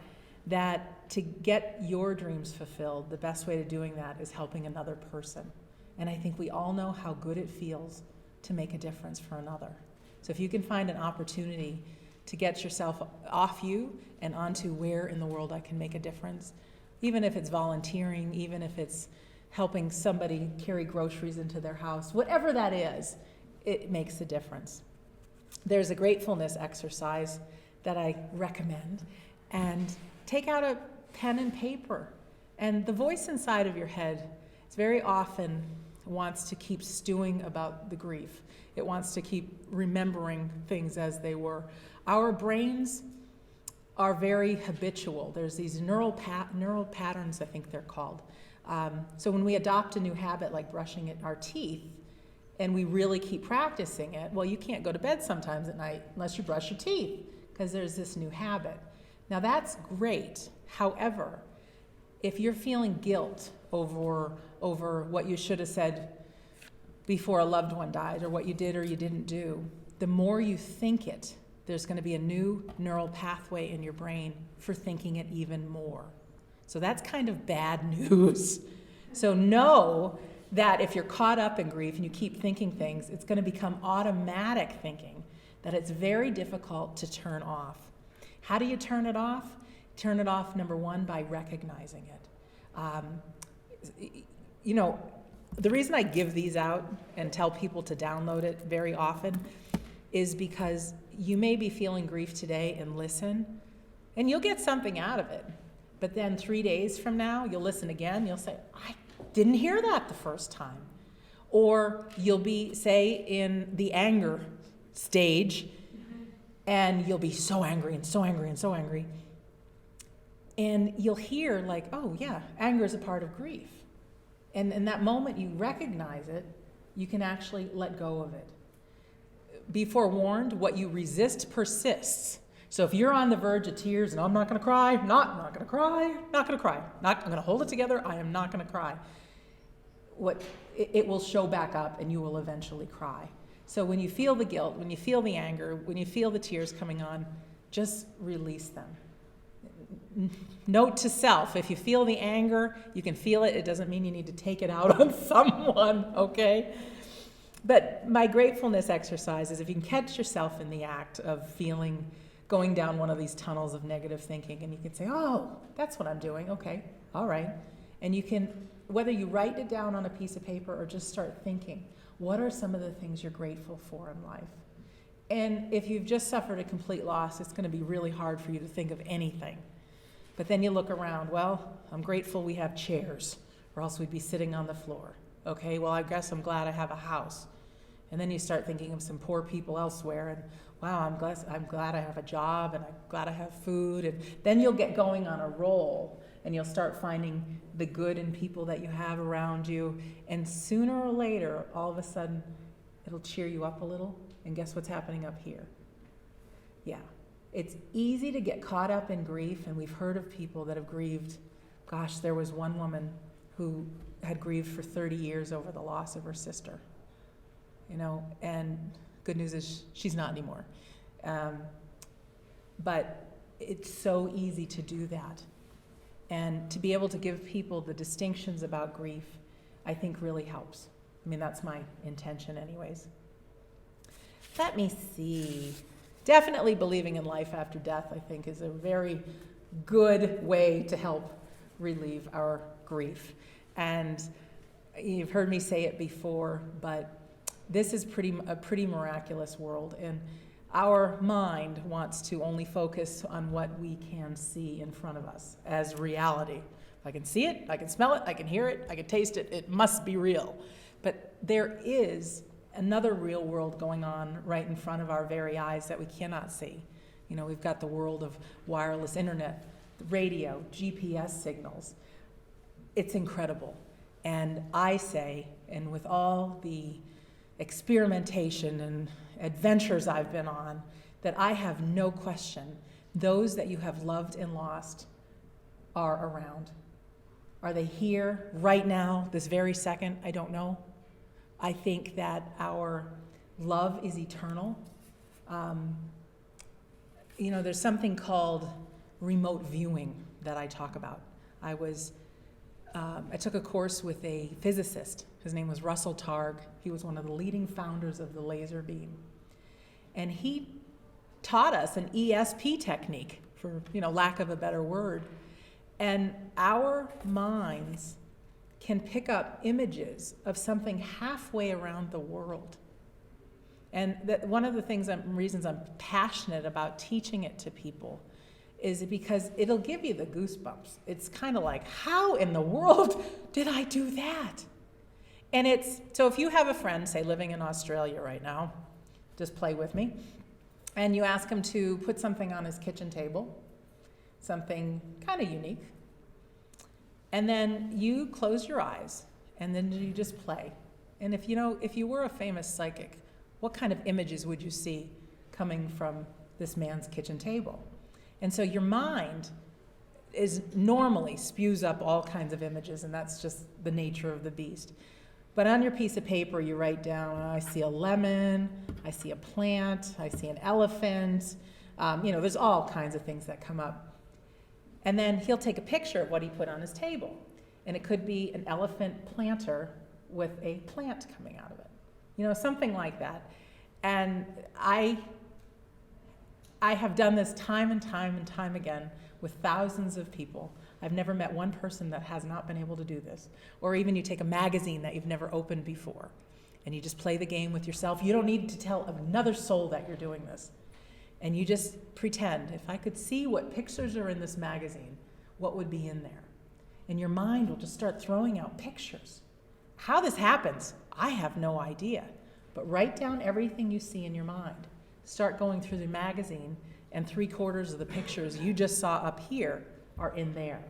that to get your dreams fulfilled, the best way to doing that is helping another person. And I think we all know how good it feels to make a difference for another. So if you can find an opportunity to get yourself off you and onto where in the world I can make a difference, even if it's volunteering, even if it's helping somebody carry groceries into their house, whatever that is, it makes a difference. There's a gratefulness exercise that I recommend, and take out a pen and paper. And the voice inside of your head is very often wants to keep stewing about the grief. It wants to keep remembering things as they were. Our brains are very habitual. There's these neural patterns, I think they're called. So when we adopt a new habit like brushing our teeth, and we really keep practicing it, well, you can't go to bed sometimes at night unless you brush your teeth, because there's this new habit. Now that's great. However, if you're feeling guilt over what you should have said before a loved one died, or what you did or you didn't do, the more you think it, there's going to be a new neural pathway in your brain for thinking it even more. So that's kind of bad news. So know that if you're caught up in grief and you keep thinking things, it's going to become automatic thinking that it's very difficult to turn off. How do you turn it off? Turn it off, number one, by recognizing it. The reason I give these out and tell people to download it very often is because you may be feeling grief today and listen, and you'll get something out of it. But then 3 days from now, you'll listen again, you'll say, I didn't hear that the first time. Or you'll be, say, in the anger stage, and you'll be so angry and so angry and so angry. And you'll hear like, oh yeah, anger is a part of grief. And in that moment you recognize it, you can actually let go of it. Be forewarned, what you resist persists. So if you're on the verge of tears and I'm not going to cry, not going to cry, not going to cry, I'm going to hold it together, I am not going to cry. It will show back up and you will eventually cry. So when you feel the guilt, when you feel the anger, when you feel the tears coming on, just release them. Note to self, if you feel the anger, you can feel it. It doesn't mean you need to take it out on someone, okay? But my gratefulness exercise is if you can catch yourself in the act of going down one of these tunnels of negative thinking, and you can say, oh, that's what I'm doing, okay, all right. And you can, whether you write it down on a piece of paper or just start thinking, what are some of the things you're grateful for in life? And if you've just suffered a complete loss, it's going to be really hard for you to think of anything. But then you look around, well, I'm grateful we have chairs, or else we'd be sitting on the floor. Okay, well, I guess I'm glad I have a house. And then you start thinking of some poor people elsewhere, and wow, I'm glad I have a job, and I'm glad I have food. And then you'll get going on a roll, and you'll start finding the good in people that you have around you. And sooner or later, all of a sudden, it'll cheer you up a little. And guess what's happening up here? Yeah. It's easy to get caught up in grief, and we've heard of people that have grieved. Gosh, there was one woman who had grieved for 30 years over the loss of her sister. And good news is she's not anymore. But it's so easy to do that. And to be able to give people the distinctions about grief, I think really helps. I mean, that's my intention anyways. Let me see. Definitely believing in life after death, I think, is a very good way to help relieve our grief. And you've heard me say it before, but this is a pretty miraculous world. And our mind wants to only focus on what we can see in front of us as reality. I can see it, I can smell it, I can hear it, I can taste it, it must be real. But there is another real world going on right in front of our very eyes that we cannot see. We've got the world of wireless internet, radio, GPS signals. It's incredible. And I say, and with all the experimentation and adventures I've been on, that I have no question those that you have loved and lost are around. Are they here right now, this very second? I don't know. I think that our love is eternal. There's something called remote viewing that I talk about. I took a course with a physicist. His name was Russell Targ. He was one of the leading founders of the laser beam. And he taught us an ESP technique, for lack of a better word. And our minds can pick up images of something halfway around the world. And one of the reasons I'm passionate about teaching it to people is because it'll give you the goosebumps. It's kind of like, how in the world did I do that? And so if you have a friend, say, living in Australia right now, just play with me, and you ask him to put something on his kitchen table, something kind of unique, and then you close your eyes, and then you just play. And if you were a famous psychic, what kind of images would you see coming from this man's kitchen table? And so your mind normally spews up all kinds of images, and that's just the nature of the beast. But on your piece of paper, you write down, I see a lemon, I see a plant, I see an elephant. There's all kinds of things that come up. And then he'll take a picture of what he put on his table. And it could be an elephant planter with a plant coming out of it. Something like that. And I have done this time and time and time again with thousands of people. I've never met one person that has not been able to do this. Or even you take a magazine that you've never opened before, and you just play the game with yourself. You don't need to tell another soul that you're doing this. And you just pretend, if I could see what pictures are in this magazine, what would be in there? And your mind will just start throwing out pictures. How this happens, I have no idea. But write down everything you see in your mind. Start going through the magazine, and 3/4 of the pictures you just saw up here are in there.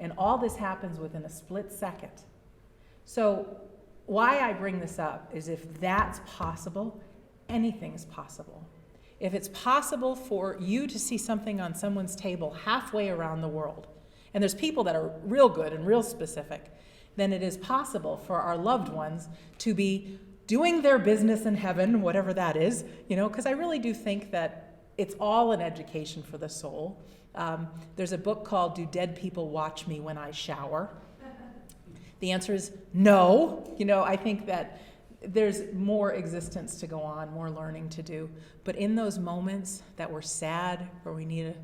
And all this happens within a split second. So why I bring this up is if that's possible, anything's possible. If it's possible for you to see something on someone's table halfway around the world, and there's people that are real good and real specific, then it is possible for our loved ones to be doing their business in heaven, whatever that is, because I really do think that it's all an education for the soul. There's a book called Do Dead People Watch Me When I Shower? The answer is no. I think that there's more existence to go on, more learning to do. But in those moments that we're sad, or we need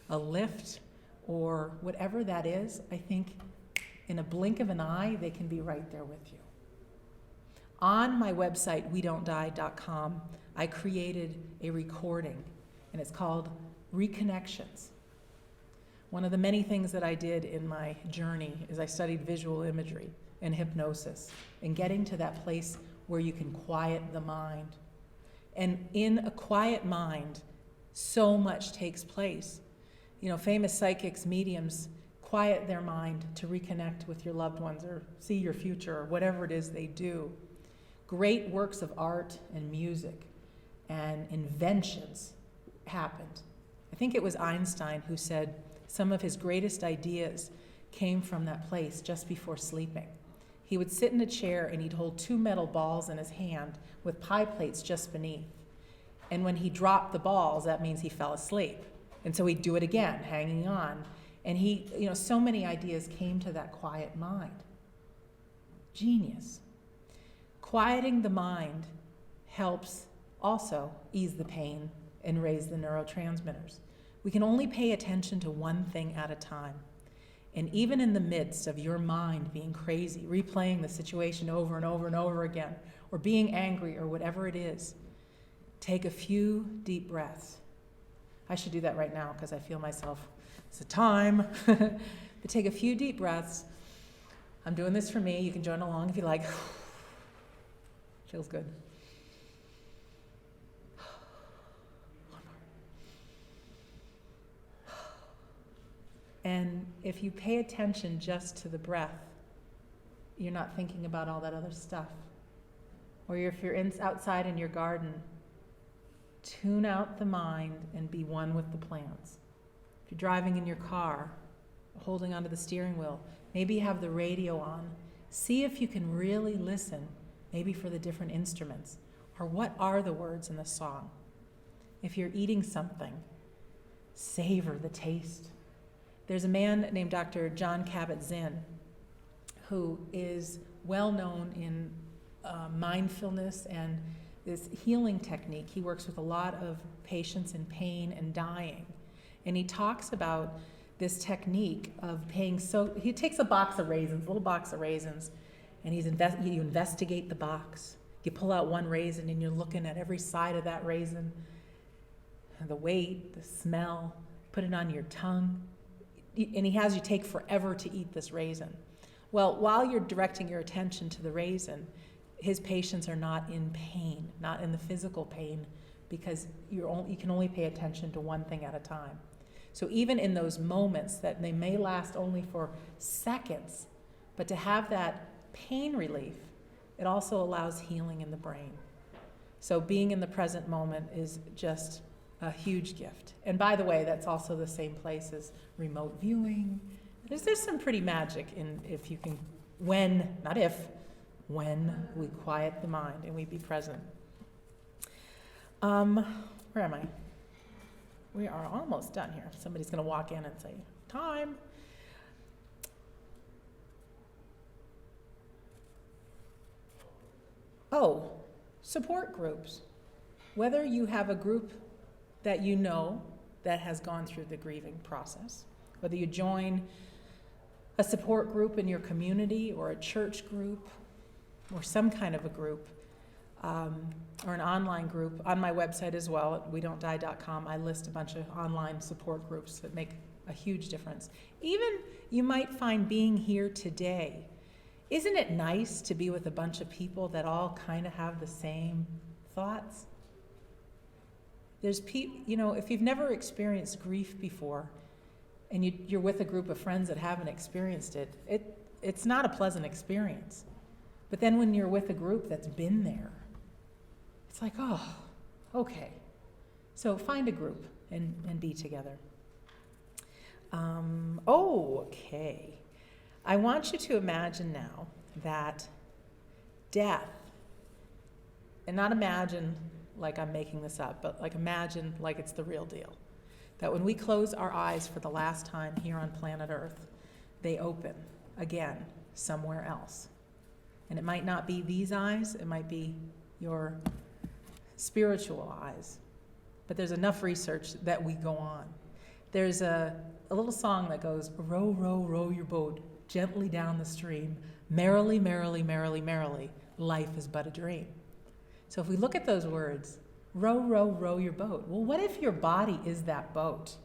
a lift, or whatever that is, I think in a blink of an eye, they can be right there with you. On my website, wedon'tdie.com, I created a recording, and it's called Reconnections. One of the many things that I did in my journey is I studied visual imagery and hypnosis, and getting to that place where you can quiet the mind. And in a quiet mind, so much takes place. Famous psychics, mediums, quiet their mind to reconnect with your loved ones or see your future or whatever it is they do. Great works of art and music and inventions happened. I think it was Einstein who said some of his greatest ideas came from that place just before sleeping. He would sit in a chair and he'd hold 2 metal balls in his hand with pie plates just beneath. And when he dropped the balls, that means he fell asleep. And so he'd do it again, hanging on. And so many ideas came to that quiet mind. Genius. Quieting the mind helps also ease the pain and raise the neurotransmitters. We can only pay attention to one thing at a time. And even in the midst of your mind being crazy, replaying the situation over and over and over again, or being angry or whatever it is, take a few deep breaths. I should do that right now because I feel myself, it's the time. But take a few deep breaths. I'm doing this for me. You can join along if you like. Feels good. And if you pay attention just to the breath, you're not thinking about all that other stuff. Or if you're outside in your garden, tune out the mind and be one with the plants. If you're driving in your car, holding onto the steering wheel, maybe you have the radio on. See if you can really listen, maybe for the different instruments, or what are the words in the song. If you're eating something, savor the taste. There's a man named Dr. John Kabat-Zinn who is well known in mindfulness and this healing technique. He works with a lot of patients in pain and dying. And he talks about this technique of he takes a box of raisins, a little box of raisins, and you investigate the box. You pull out one raisin and you're looking at every side of that raisin, the weight, the smell, put it on your tongue. And he has you take forever to eat this raisin. Well, while you're directing your attention to the raisin, his patients are not in pain, not in the physical pain, because you can only pay attention to one thing at a time. So even in those moments that they may last only for seconds, but to have that pain relief, it also allows healing in the brain. So being in the present moment is just a huge gift. And by the way, that's also the same place as remote viewing. There's some pretty magic in when when we quiet the mind and we be present. Where am I? We are almost done here. Somebody's going to walk in and say, time. Oh, support groups. Whether you have a group that you know that has gone through the grieving process, whether you join a support group in your community or a church group or some kind of a group, or an online group. On my website as well, at wedon'tdie.com, I list a bunch of online support groups that make a huge difference. Even you might find being here today, isn't it nice to be with a bunch of people that all kind of have the same thoughts? There's if you've never experienced grief before, and you're with a group of friends that haven't experienced it, it's not a pleasant experience. But then when you're with a group that's been there, it's like, oh, okay. So find a group and be together. Okay. I want you to imagine now that death, and not imagine like I'm making this up, but like imagine like it's the real deal. That when we close our eyes for the last time here on planet Earth, they open again somewhere else. And it might not be these eyes, it might be your spiritual eyes. But there's enough research that we go on. There's a little song that goes, row, row, row your boat gently down the stream. Merrily, merrily, merrily, merrily, life is but a dream. So if we look at those words, row, row, row your boat. Well, what if your body is that boat?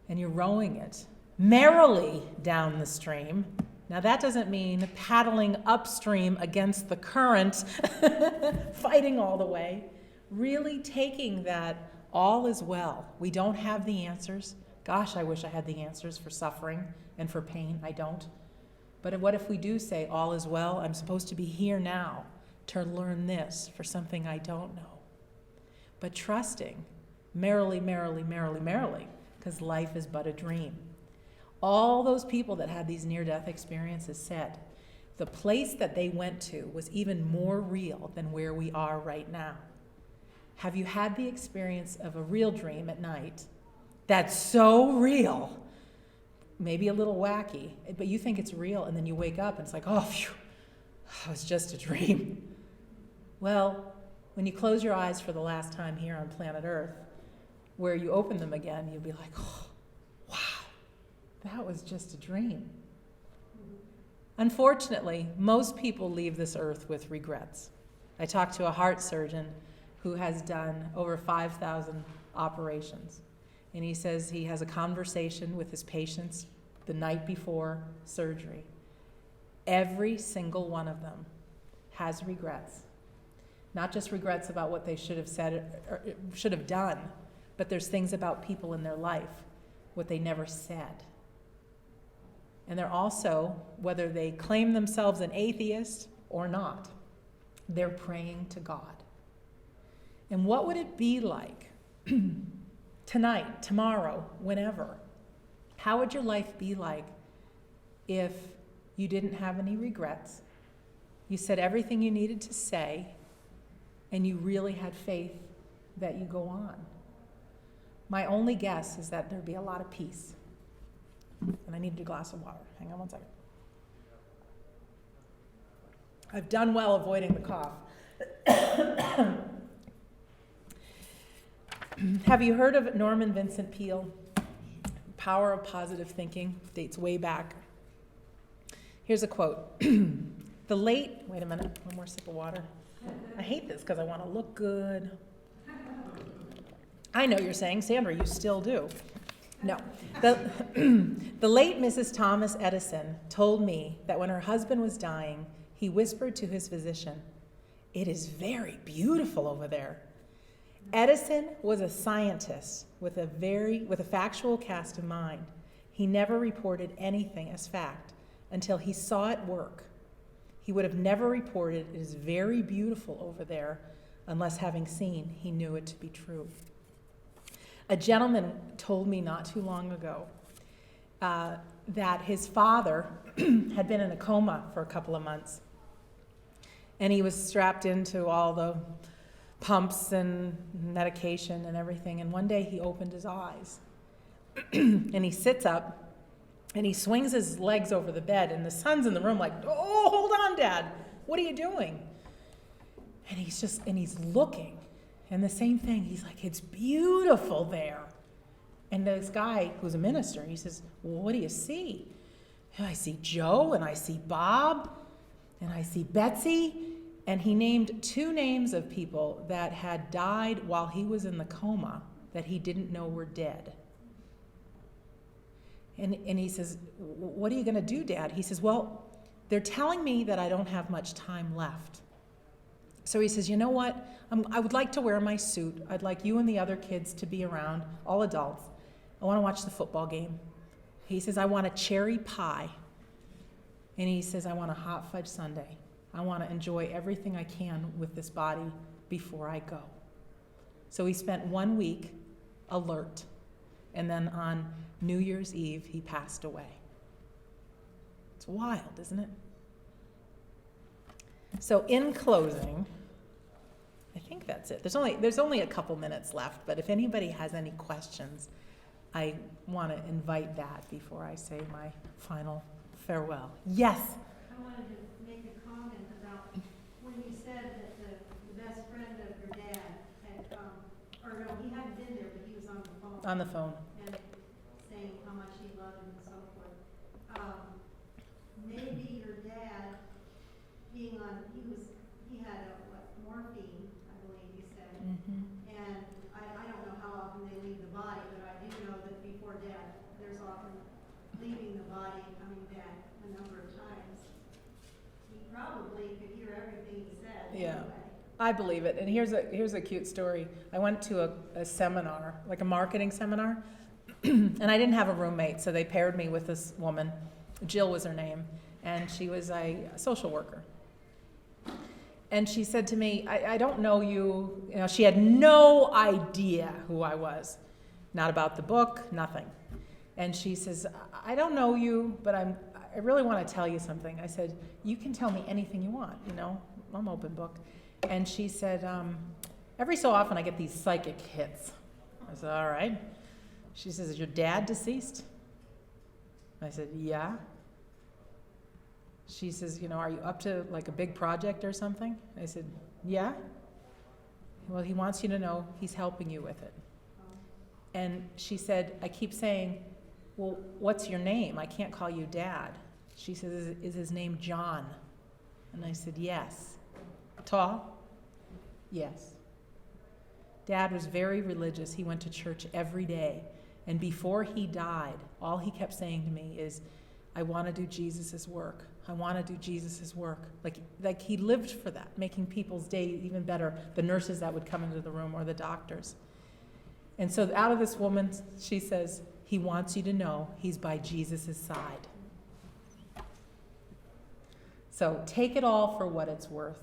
And you're rowing it merrily down the stream. Now that doesn't mean paddling upstream against the current, fighting all the way. Really taking that all is well. We don't have the answers. Gosh, I wish I had the answers for suffering and for pain. I don't. But what if we do say all is well? I'm supposed to be here now to learn this for something I don't know. But trusting merrily, merrily, merrily, merrily, because life is but a dream. All those people that had these near-death experiences said the place that they went to was even more real than where we are right now. Have you had the experience of a real dream at night that's so real, maybe a little wacky, but you think it's real, and then you wake up and it's like, oh, phew, it was just a dream. Well, when you close your eyes for the last time here on planet Earth, where you open them again, you'll be like, oh, wow, that was just a dream. Unfortunately, most people leave this earth with regrets. I talked to a heart surgeon who has done over 5,000 operations. And he says he has a conversation with his patients the night before surgery. Every single one of them has regrets. Not just regrets about what they should have said or should have done, but there's things about people in their life, what they never said. And they're also, whether they claim themselves an atheist or not, they're praying to God. And what would it be like tonight, tomorrow, whenever? How would your life be like if you didn't have any regrets, you said everything you needed to say, and you really had faith that you go on? My only guess is that there'd be a lot of peace. And I needed a glass of water. Hang on one second. I've done well avoiding the cough. Have you heard of Norman Vincent Peale? Power of Positive Thinking, dates way back. Here's a quote. Wait a minute, one more sip of water. I hate this because I want to look good. I know you're saying, Sandra, you still do. No. The late Mrs. Thomas Edison told me that when her husband was dying, he whispered to his physician, "It is very beautiful over there." Edison was a scientist with a factual cast of mind. He never reported anything as fact until he saw it work. He would have never reported it is very beautiful over there unless, having seen, he knew it to be true. A gentleman told me not too long ago that his father had been in a coma for a couple of months. And he was strapped into all the pumps and medication and everything. And one day he opened his eyes and he sits up and he swings his legs over the bed, and the son's in the room like, oh, hold on, Dad. What are you doing? And he's looking. And the same thing, he's like, it's beautiful there. And this guy who's a minister, he says, well, what do you see? And I see Joe, and I see Bob, and I see Betsy. And he named 2 names of people that had died while he was in the coma that he didn't know were dead. And he says, what are you going to do, Dad? He says, well, they're telling me that I don't have much time left. So he says, you know what? I would like to wear my suit. I'd like you and the other kids to be around, all adults. I want to watch the football game. He says, I want a cherry pie. And he says, I want a hot fudge sundae. I want to enjoy everything I can with this body before I go. So he spent 1 week alert. And then on New Year's Eve, he passed away. It's wild, isn't it? So in closing, I think that's it. There's only a couple minutes left, but if anybody has any questions, I want to invite that before I say my final farewell. Yes? I wanted to make a comment about when you said that the best friend of your dad had come, or no, he hadn't been there, but he was on the phone. On the phone. And saying how much he loved him and so forth. Maybe your dad being on, he had morphine, I believe he said. Mm-hmm. And I don't know how often they leave the body, but I do know that before death, there's often leaving the body and coming back a number of times. He probably could hear everything he said. Yeah. Anyway. I believe it. And here's a cute story. I went to a seminar, like a marketing seminar, and I didn't have a roommate, so they paired me with this woman. Jill was her name, and she was a social worker. And she said to me, I don't know you. You know, she had no idea who I was. Not about the book, nothing. And she says, I don't know you, but I really want to tell you something. I said, you can tell me anything you want, you know, I'm open book. And she said, every so often I get these psychic hits. I said, all right. She says, is your dad deceased? I said, yeah. She says, you know, are you up to like a big project or something? I said, yeah. Well, he wants you to know he's helping you with it. And she said, I keep saying, well, what's your name? I can't call you Dad. She says, is his name John? And I said, yes. Tall? Yes. Dad was very religious. He went to church every day. And before he died, all he kept saying to me is, I want to do Jesus' work. I want to do Jesus' work. Like he lived for that, making people's day even better, the nurses that would come into the room or the doctors. And so out of this woman, she says, he wants you to know he's by Jesus' side. So take it all for what it's worth.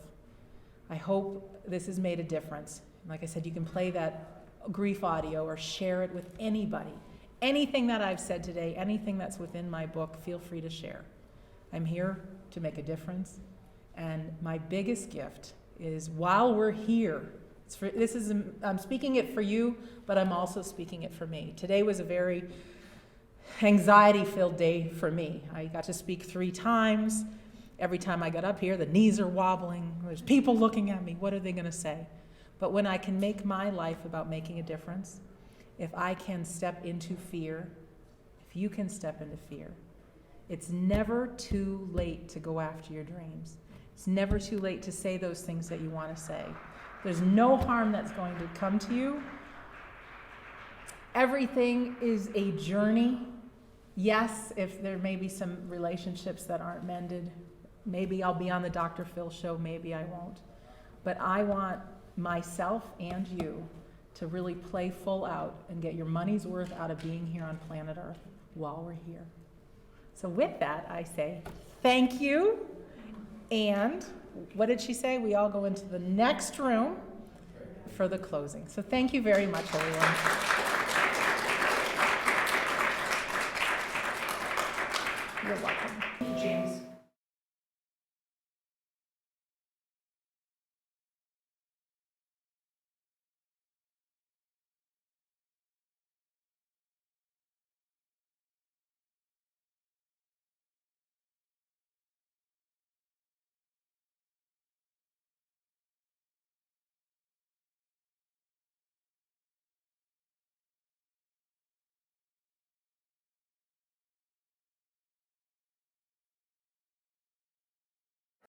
I hope this has made a difference. Like I said, you can play that grief audio or share it with anybody. Anything that I've said today, anything that's within my book, feel free to share. I'm here to make a difference. And my biggest gift is while we're here, I'm speaking it for you, but I'm also speaking it for me. Today was a very anxiety-filled day for me. I got to speak 3 times. Every time I got up here, the knees are wobbling. There's people looking at me. What are they going to say? But when I can make my life about making a difference, if I can step into fear, if you can step into fear, it's never too late to go after your dreams. It's never too late to say those things that you want to say. There's no harm that's going to come to you. Everything is a journey. Yes, if there may be some relationships that aren't mended, maybe I'll be on the Dr. Phil show, maybe I won't. But I want myself and you to really play full out and get your money's worth out of being here on planet Earth while we're here. So with that, I say thank you. And what did she say? We all go into the next room for the closing. So thank you very much, everyone. You're welcome. James.